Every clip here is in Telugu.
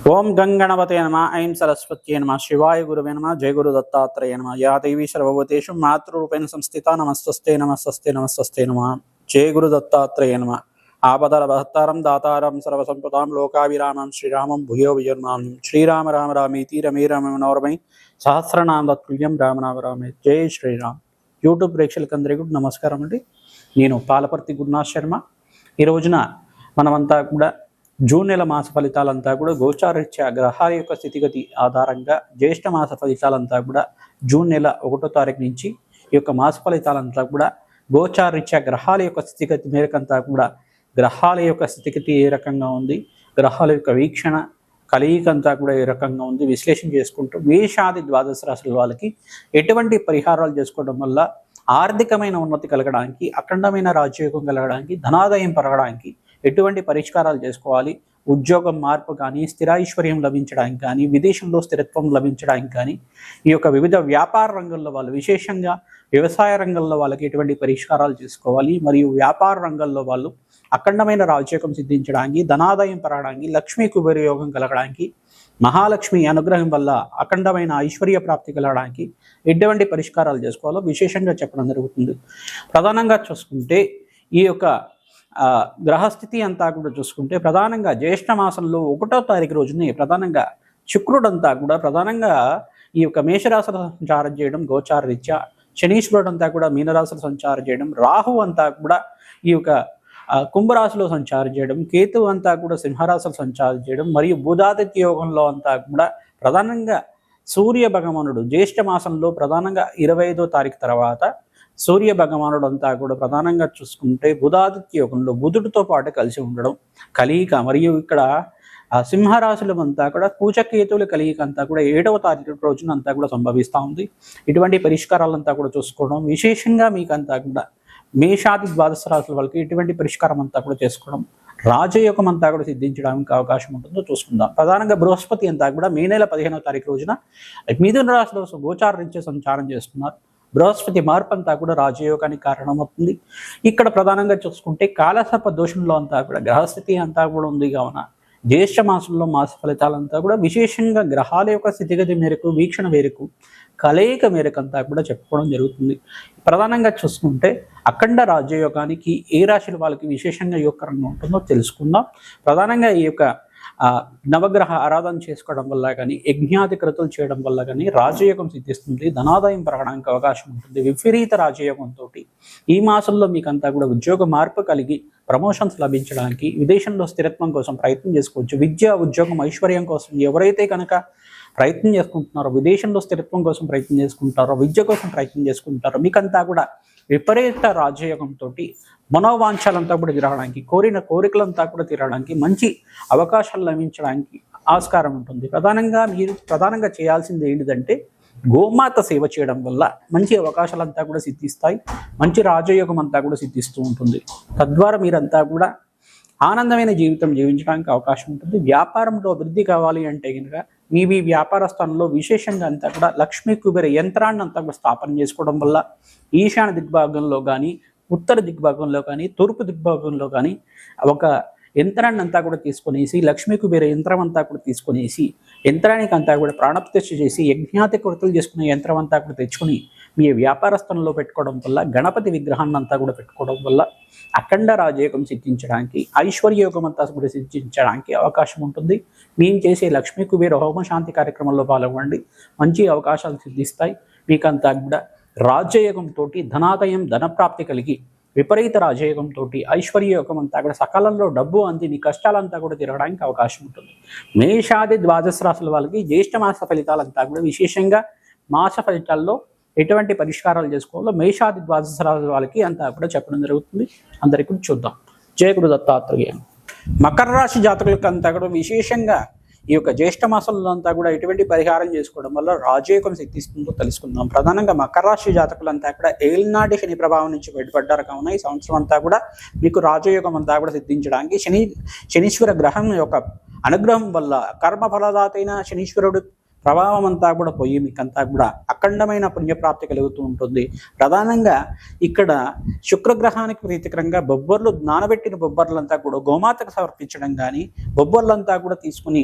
ओम गंगणपते नमः ऐं सरस्वत्यै नमः शिवाय गुरुवे नमः जय गुरु दत्तात्रेय नमः या देवी सर्वभूतेषु मातृरूपेण संस्थिता नमस्तस्ते नमस्तस्ते नमस्तस्ते नमः जय गुरु दत्तात्रेय नमः आपदलभहत्तारं दातारं सर्वसंपदां लोकाभिरामं श्रीरामं भूयो विजन्मामि श्रीराम राम रामेति रमे रमे मनोरमै सहस्रनाम तत्पुल्यं राम नाम रामे जय శ్రీరామ్ యూట్యూబ్ ప్రేక్షకులందరికీ నమస్కారం అండి. నేను పాలపర్తి గురునాథ్ శర్మ. ఈ రోజున మనమంతా కూడా జూన్ నెల మాస ఫలితాలంతా కూడా గోచారరీత్యా గ్రహాల యొక్క స్థితిగతి ఆధారంగా జ్యేష్ఠ మాస ఫలితాలంతా కూడా జూన్ నెల 1వ తారీఖు నుంచి ఈ యొక్క మాస ఫలితాలంతా కూడా గోచారరీత్యా గ్రహాల యొక్క స్థితిగతి మేరకంతా కూడా గ్రహాల యొక్క స్థితిగతి ఏ రకంగా ఉంది, గ్రహాల యొక్క వీక్షణ కలయికంతా కూడా ఏ రకంగా ఉంది విశ్లేషణ చేసుకుంటూ మేషాది ద్వాదశ రాశుల వాళ్ళకి ఎటువంటి పరిహారాలు చేసుకోవడం వల్ల ఆర్థికమైన ఉన్నతి కలగడానికి, అఖండమైన రాజయోగం కలగడానికి, ధనాదాయం పెరగడానికి ఎటువంటి పరిష్కారాలు చేసుకోవాలి, ఉద్యోగం మార్పు కానీ, స్థిరాైశ్వర్యం లభించడానికి కానీ, విదేశంలో స్థిరత్వం లభించడానికి కానీ, ఈ యొక్క వివిధ వ్యాపార రంగంలో వాళ్ళు విశేషంగా వ్యవసాయ రంగంలో వాళ్ళకి ఎటువంటి పరిష్కారాలు చేసుకోవాలి, మరియు వ్యాపార రంగంలో వాళ్ళు అఖండమైన రాజయోగం సిద్ధించడానికి, ధనాదాయం పెరగడానికి, లక్ష్మీ కుబేర యోగం కలగడానికి, మహాలక్ష్మి అనుగ్రహం వల్ల అఖండమైన ఐశ్వర్య ప్రాప్తి కలగడానికి ఎటువంటి పరిష్కారాలు చేసుకోవాలో విశేషంగా చెప్పడం జరుగుతుంది. ప్రధానంగా చూసుకుంటే ఈ యొక్క గ్రహస్థితి అంతా కూడా చూసుకుంటే ప్రధానంగా జ్యేష్ఠ మాసంలో 1వ తారీఖు రోజునే ప్రధానంగా శుక్రుడు అంతా కూడా ప్రధానంగా ఈ యొక్క మేషరాశిలో సంచారం చేయడం గోచార రీత్యా, శనీశ్వరుడు అంతా కూడా మీనరాశిలో సంచారం చేయడం, రాహు అంతా కూడా ఈ యొక్క కుంభరాశిలో సంచారం చేయడం, కేతు అంతా కూడా సింహరాశిలో సంచారం చేయడం, మరియు బుధాదిత్య యోగంలో అంతా కూడా ప్రధానంగా సూర్య భగవానుడు జ్యేష్ఠ మాసంలో ప్రధానంగా 25వ తారీఖు తర్వాత సూర్య భగవానుడు అంతా కూడా ప్రధానంగా చూసుకుంటే బుధాదిత్య యోగంలో బుధుడితో పాటు కలిసి ఉండడం కలియిక, మరియు ఇక్కడ సింహరాశుల అంతా కూడా కూచకేతువుల కలియిక అంతా కూడా 7వ తారీఖు రోజున అంతా కూడా సంభవిస్తూ ఉంది. ఇటువంటి పరిష్కారాలంతా కూడా చూసుకోవడం విశేషంగా మీకంతా కూడా మేషాది ద్వాదశ రాశుల వాళ్ళకి ఎటువంటి పరిష్కారం అంతా కూడా చేసుకోవడం, రాజయోగం అంతా కూడా సిద్ధించడానికి అవకాశం ఉంటుందో చూసుకుందాం. ప్రధానంగా బృహస్పతి అంతా కూడా మే నెల 15వ తారీఖు రోజున మిథున రాశిలో గోచార రీత్యా సంచారం చేస్తున్నారు. బృహస్పతి మార్పు అంతా కూడా రాజయోగానికి కారణమవుతుంది. ఇక్కడ ప్రధానంగా చూసుకుంటే కాలసర్ప దోషంలో అంతా కూడా గ్రహస్థితి అంతా కూడా ఉంది కావున జ్యేష్ఠ మాసంలో మాస ఫలితాలంతా కూడా విశేషంగా గ్రహాల యొక్క స్థితిగతి మేరకు, వీక్షణ మేరకు, కలయిక మేరకు అంతా కూడా చెప్పుకోవడం జరుగుతుంది. ప్రధానంగా చూసుకుంటే అఖండ రాజయోగానికి ఏ రాశుల వాళ్ళకి విశేషంగా యోగకరంగా ఉంటుందో తెలుసుకుందాం. ప్రధానంగా ఈ యొక్క నవగ్రహ ఆరాధన చేసుకోవడం వల్ల కానీ, యజ్ఞాది క్రతులు చేయడం వల్ల కానీ రాజయోగం సిద్ధిస్తుంది, ధనాదాయం పెరగడానికి అవకాశం ఉంటుంది. విపరీత రాజయోగంతో ఈ మాసంలో మీకు అంతా కూడా ఉద్యోగ మార్పు కలిగి ప్రమోషన్స్ లభించడానికి, విదేశంలో స్థిరత్వం కోసం ప్రయత్నం చేసుకోవచ్చు. విద్య, ఉద్యోగం, ఐశ్వర్యం కోసం ఎవరైతే కనుక ప్రయత్నం చేసుకుంటున్నారో, విదేశంలో స్థిరత్వం కోసం ప్రయత్నం చేసుకుంటారో, విద్య కోసం ప్రయత్నం చేసుకుంటారో మీకంతా కూడా విపరీత రాజయోగంతో మనోవాంఛలంతా కూడా తీరడానికి, కోరిన కోరికలంతా కూడా తీరడానికి, మంచి అవకాశాలు లభించడానికి ఆస్కారం ఉంటుంది. మీరు ప్రధానంగా చేయాల్సింది ఏంటిదంటే గోమాత సేవ చేయడం వల్ల మంచి అవకాశాలంతా కూడా సిద్ధిస్తాయి, మంచి రాజయోగం అంతా కూడా సిద్ధిస్తూ ఉంటుంది. తద్వారా మీరంతా కూడా ఆనందమైన జీవితం జీవించడానికి అవకాశం ఉంటుంది. వ్యాపారంలో అభివృద్ధి కావాలి అంటే కనుక మీ వ్యాపార స్థానంలో విశేషంగా అంతా కూడా లక్ష్మీ కుబేర యంత్రాన్ని అంతా కూడా స్థాపన చేసుకోవడం వల్ల ఈశాన్య దిగ్భాగంలో కానీ, ఉత్తర దిగ్భాగంలో కానీ, తూర్పు దిగ్భాగంలో కానీ ఒక యంత్రాన్ని అంతా కూడా తీసుకొనేసి, లక్ష్మీ కుబేర యంత్రం అంతా కూడా తీసుకొనేసి యంత్రానికి అంతా కూడా ప్రాణప్రతిష్ఠ చేసి యజ్ఞాతి కృతులు చేసుకునే యంత్రం అంతా కూడా తెచ్చుకొని మీ వ్యాపార స్థలంలో పెట్టుకోవడం వల్ల, గణపతి విగ్రహాన్ని అంతా కూడా పెట్టుకోవడం వల్ల అఖండ రాజయోగం సిద్ధించడానికి, ఐశ్వర్యయోగం అంతా కూడా సిద్ధించడానికి అవకాశం ఉంటుంది. మేము చేసే లక్ష్మీ కుబేర హోమ శాంతి కార్యక్రమంలో పాల్గొనండి, మంచి అవకాశాలు సిద్ధిస్తాయి. మీకంతా కూడా రాజయోగంతో ధనాదాయం, ధనప్రాప్తి కలిగి విపరీత రాజయోగంతో ఐశ్వర్యయోగం అంతా కూడా సకాలంలో డబ్బు అంది మీ కష్టాలంతా కూడా తిరగడానికి అవకాశం ఉంటుంది. మేషాది ద్వాదశ రాశుల వాళ్ళకి జ్యేష్ఠ మాస ఫలితాలంతా కూడా విశేషంగా మాస ఫలితాల్లో ఎటువంటి పరిష్కారాలు చేసుకోవాలో మేషాది ద్వాదశ రాశుల వాళ్ళకి అంతా కూడా చెప్పడం జరుగుతుంది. అందరికీ చూద్దాం. జయ గురు దత్తాత్రేయ. మకర రాశి జాతకులకు అంతా కూడా విశేషంగా ఈ యొక్క జ్యేష్ఠ మాసంలో అంతా కూడా ఎటువంటి పరిహారం చేసుకోవడం వల్ల రాజయోగం సిద్ధిస్తుందో తెలుసుకుందాం. ప్రధానంగా మకర రాశి జాతకులంతా కూడా ఏలినాటి శని ప్రభావం నుంచి బయటపడ్డారు కావున ఈ సంవత్సరం అంతా కూడా మీకు రాజయోగం అంతా కూడా సిద్ధించడానికి శనీశ్వర గ్రహం యొక్క అనుగ్రహం వల్ల కర్మ ఫలదాతైన శనీశ్వరుడు ప్రభావం అంతా కూడా పోయి మీకంతా కూడా అఖండమైన పుణ్యప్రాప్తి కలుగుతూ ఉంటుంది. ప్రధానంగా ఇక్కడ శుక్రగ్రహానికి ప్రీతికరంగా బొబ్బర్లు, నానబెట్టిన బొబ్బర్లంతా కూడా గోమాతకు సమర్పించడం కానీ, బొబ్బర్లంతా కూడా తీసుకుని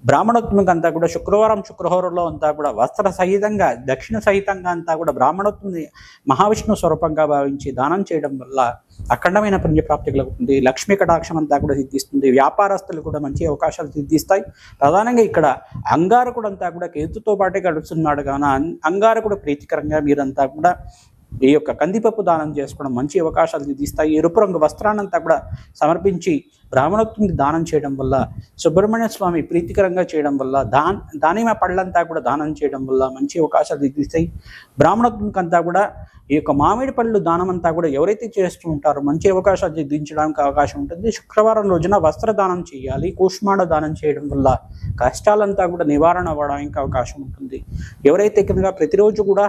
బ్రాహ్మణోత్తమికి అంతా కూడా శుక్రహోరలో అంతా కూడా వస్త్ర సహితంగా, దక్షిణ సహితంగా అంతా కూడా బ్రాహ్మణోత్తమి మహావిష్ణు స్వరూపంగా భావించి దానం చేయడం వల్ల అఖండమైన పుణ్యప్రాప్తి కలుగుతుంది. లక్ష్మీ కటాక్షం అంతా కూడా సిద్ధిస్తుంది. వ్యాపారస్తులు కూడా మంచి అవకాశాలు సిద్ధిస్తాయి. ప్రధానంగా ఇక్కడ అంగారకుడు అంతా కూడా కేతుతో పాటే గడుస్తున్నాడు కావున అంగారకుడు ప్రీతికరంగా మీరంతా కూడా ఈ యొక్క కందిపప్పు దానం చేసుకోవడం మంచి అవకాశాలు సిద్ధిస్తాయి. ఎరుపు రంగు వస్త్రాన్నంతా కూడా సమర్పించి బ్రాహ్మణోత్తమికి దానం చేయడం వల్ల, సుబ్రహ్మణ్య స్వామి ప్రీతికరంగా చేయడం వల్ల, దానిమ్మ పళ్ళంతా కూడా దానం చేయడం వల్ల మంచి అవకాశాలు సిద్ధిస్తాయి. బ్రాహ్మణోత్తమికి అంతా కూడా ఈ యొక్క మామిడి పళ్ళు దానం అంతా కూడా ఎవరైతే చేస్తూ ఉంటారో మంచి అవకాశాలు సిద్ధించడానికి అవకాశం ఉంటుంది. శుక్రవారం రోజున వస్త్ర దానం చేయాలి. కూష్మాండ దానం చేయడం వల్ల కష్టాలంతా కూడా నివారణ అవ్వడానికి అవకాశం ఉంటుంది. ఎవరైతే కనుక ప్రతిరోజు కూడా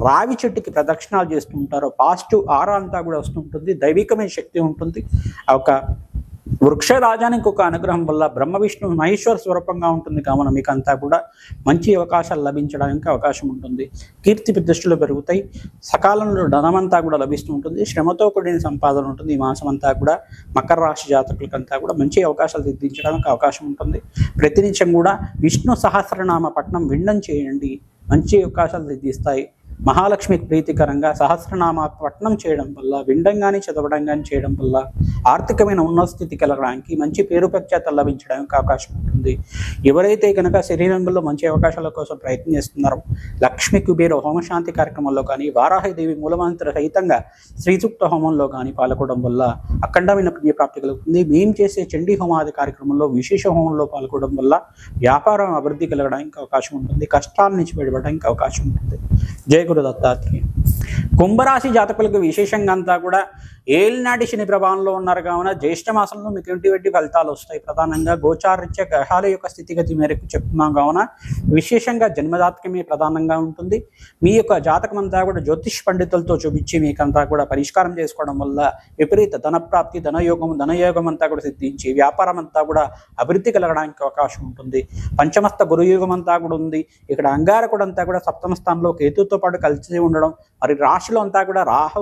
రావి చెట్టుకి ప్రదక్షిణాలు చేస్తూ ఉంటారో పాజిటివ్ ఆరా అంతా కూడా వస్తుంటుంది. దైవికమైన శక్తి ఉంటుంది. ఒక వృక్షరాజానికి ఒక అనుగ్రహం వల్ల బ్రహ్మ విష్ణు మహేశ్వర స్వరూపంగా ఉంటుంది కావున మీకు అంతా కూడా మంచి అవకాశాలు లభించడానికి అవకాశం ఉంటుంది. కీర్తి ప్రతిష్టలు పెరుగుతాయి. సకాలంలో ధనమంతా కూడా లభిస్తూ ఉంటుంది. శ్రమతో కూడిన సంపాదన ఉంటుంది. ఈ మాసం అంతా కూడా మకర రాశి జాతకులకంతా కూడా మంచి అవకాశాలు సిద్ధించడానికి అవకాశం ఉంటుంది. ప్రతినిత్యం కూడా విష్ణు సహస్రనామ పఠనం వినడం చేయండి. మంచి అవకాశాలు సిద్ధిస్తాయి. మహాలక్ష్మికి ప్రీతికరంగా సహస్రనామ పఠనం చేయడం వల్ల, వినడం కానీ చదవడం కానీ చేయడం వల్ల ఆర్థికమైన ఉన్నత స్థితి కలగడానికి, మంచి పేరు ప్రఖ్యాతలు లభించడానికి అవకాశం ఉంటుంది. ఎవరైతే కనుక శరీరంలో మంచి అవకాశాల కోసం ప్రయత్నం చేస్తున్నారో లక్ష్మీ కుబేర హోమశాంతి కార్యక్రమంలో కానీ, వారాహిదేవి మూలమంత్ర సహితంగా శ్రీసూక్త హోమంలో కానీ పాల్గొనడం వల్ల అఖండమైన పుణ్యప్రాప్తి కలుగుతుంది. మేము చేసే చండీ హోమాది కార్యక్రమంలో విశేష హోమంలో పాల్గొనడం వల్ల వ్యాపారం అభివృద్ధి కలగడానికి అవకాశం ఉంటుంది. కష్టాల నుంచి బయటపడడానికి అవకాశం ఉంటుంది. జై గురు దత్తాత్రేయ. కుంభరాశి జాతకులకు విశేషంగా అంతా కూడా ఏలినాటి శని ప్రభావంలో ఉన్నారు కావున జ్యేష్ఠ మాసంలో మీకు ఎటువంటి ఫలితాలు వస్తాయి. ప్రధానంగా గోచారరీత్యా గ్రహాల యొక్క స్థితిగతి మేరకు చెప్తున్నాం కావున విశేషంగా జన్మజాతకమే ప్రధానంగా ఉంటుంది. మీ యొక్క జాతకం అంతా కూడా జ్యోతిష్ పండితులతో చూపించి మీకంతా కూడా పరిష్కారం చేసుకోవడం వల్ల విపరీత ధనప్రాప్తి, ధనయోగం అంతా కూడా సిద్ధించి వ్యాపారం అంతా కూడా అభివృద్ధి కలగడానికి అవకాశం ఉంటుంది. పంచమస్త గురుయోగం అంతా కూడా ఉంది. ఇక్కడ అంగారకుడు అంతా కూడా సప్తమ స్థానంలో కేతుతో పాటు కలిసి ఉండడం, మరి రాశిలో అంతా కూడా రాహు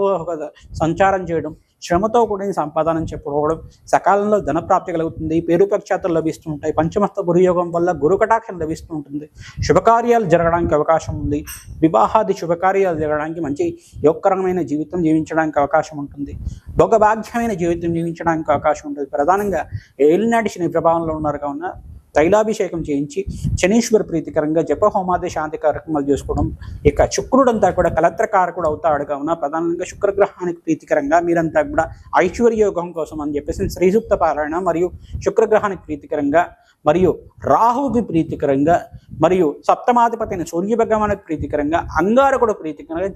సంచారం చేయడం, శ్రమతో కూడిన సంపాదన చెప్పుకోవడం, సకాలంలో ధనప్రాప్తి కలుగుతుంది. పేరు ప్రఖ్యాతులు లభిస్తూ ఉంటాయి. పంచమస్త గురుయోగం వల్ల గురు కటాక్షం లభిస్తూ ఉంటుంది. శుభకార్యాలు జరగడానికి అవకాశం ఉంది. వివాహాది శుభకార్యాలు జరగడానికి, మంచి యోగకరమైన జీవితం జీవించడానికి అవకాశం ఉంటుంది. భోగభాగ్యమైన జీవితం జీవించడానికి అవకాశం ఉంటుంది. ప్రధానంగా ఏలినాటి శని ప్రభావంలో ఉన్నారు కావున తైలాభిషేకం చేయించి శనీశ్వర ప్రీతికరంగా జప హోమాది శాంతి కార్యక్రమాలు చేసుకోవడం. ఇక శుక్రుడంతా కూడా కలత్రకారకుడు అవుతాడు కావున ప్రధానంగా శుక్రగ్రహానికి ప్రీతికరంగా మీరంతా కూడా ఐశ్వర్యయోగం కోసం అని చెప్పేసి శ్రీసూక్త పారాయణ మరియు శుక్రగ్రహానికి ప్రీతికరంగా మరియు రాహువుకి ప్రీతికరంగా మరియు సప్తమాధిపతిని సూర్య భగవానికి ప్రీతికరంగా అంగారకుడు ప్రీతికరంగా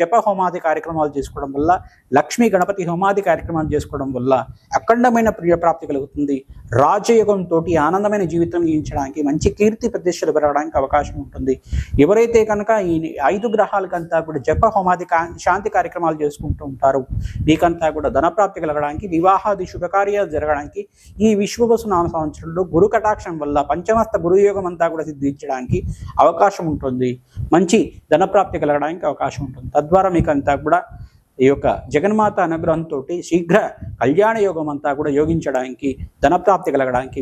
జప హోమాది కార్యక్రమాలు చేసుకోవడం వల్ల, లక్ష్మీ గణపతి హోమాది కార్యక్రమాలు చేసుకోవడం వల్ల అఖండమైన ప్రియప్రాప్తి కలుగుతుంది. రాజయోగంతో ఆనందమైన జీవితం జీవించడానికి, మంచి కీర్తి ప్రతిష్టలు పెరగడానికి అవకాశం ఉంటుంది. ఎవరైతే కనుక ఈ 5 గ్రహాలకంతా కూడా జప హోమాది శాంతి కార్యక్రమాలు చేసుకుంటూ ఉంటారు మీకంతా కూడా ధనప్రాప్తి కలగడానికి, వివాహాది శుభకార్యాలు జరగడానికి, ఈ విశ్వవసు నామ సంవత్సరంలో గురు కటాక్షం వల్ల పంచమస్త గురుయోగం అంతా కూడా సిద్ధించడానికి అవకాశం ఉంటుంది. మంచి ధనప్రాప్తి కలగడానికి అవకాశం ఉంటుంది. తద్వారా మీకంతా కూడా ఈ యొక్క జగన్మాత అనుగ్రహంతో శీఘ్ర కళ్యాణ యోగం అంతా కూడా యోగించడానికి, ధనప్రాప్తి కలగడానికి,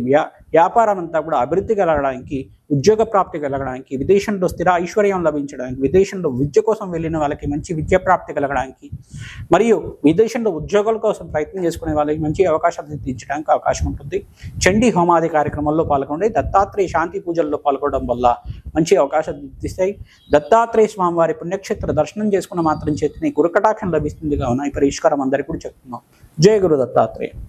వ్యాపారం అంతా కూడా అభివృద్ధి కలగడానికి, ఉద్యోగ ప్రాప్తి కలగడానికి, విదేశంలో స్థిర ఐశ్వర్యం లభించడానికి, విదేశంలో విద్య కోసం వెళ్ళిన వాళ్ళకి మంచి విద్య ప్రాప్తి కలగడానికి, మరియు విదేశంలో ఉద్యోగాల కోసం ప్రయత్నం చేసుకునే వాళ్ళకి మంచి అవకాశాలు సిద్ధించడానికి అవకాశం ఉంటుంది. చండీ హోమాది కార్యక్రమంలో పాల్గొండి. దత్తాత్రేయ శాంతి పూజల్లో పాల్గొనడం వల్ల మంచి అవకాశాలు సిద్ధిస్తాయి. దత్తాత్రేయ స్వామి వారి పుణ్యక్షేత్ర దర్శనం చేసుకున్న మాత్రం చేతిని గురుకటాక్షం లభిస్తుంది కావున ఈ పరిష్కారం అందరికీ కూడా చెప్తున్నాం. జయ గురు దత్తాత్రేయ.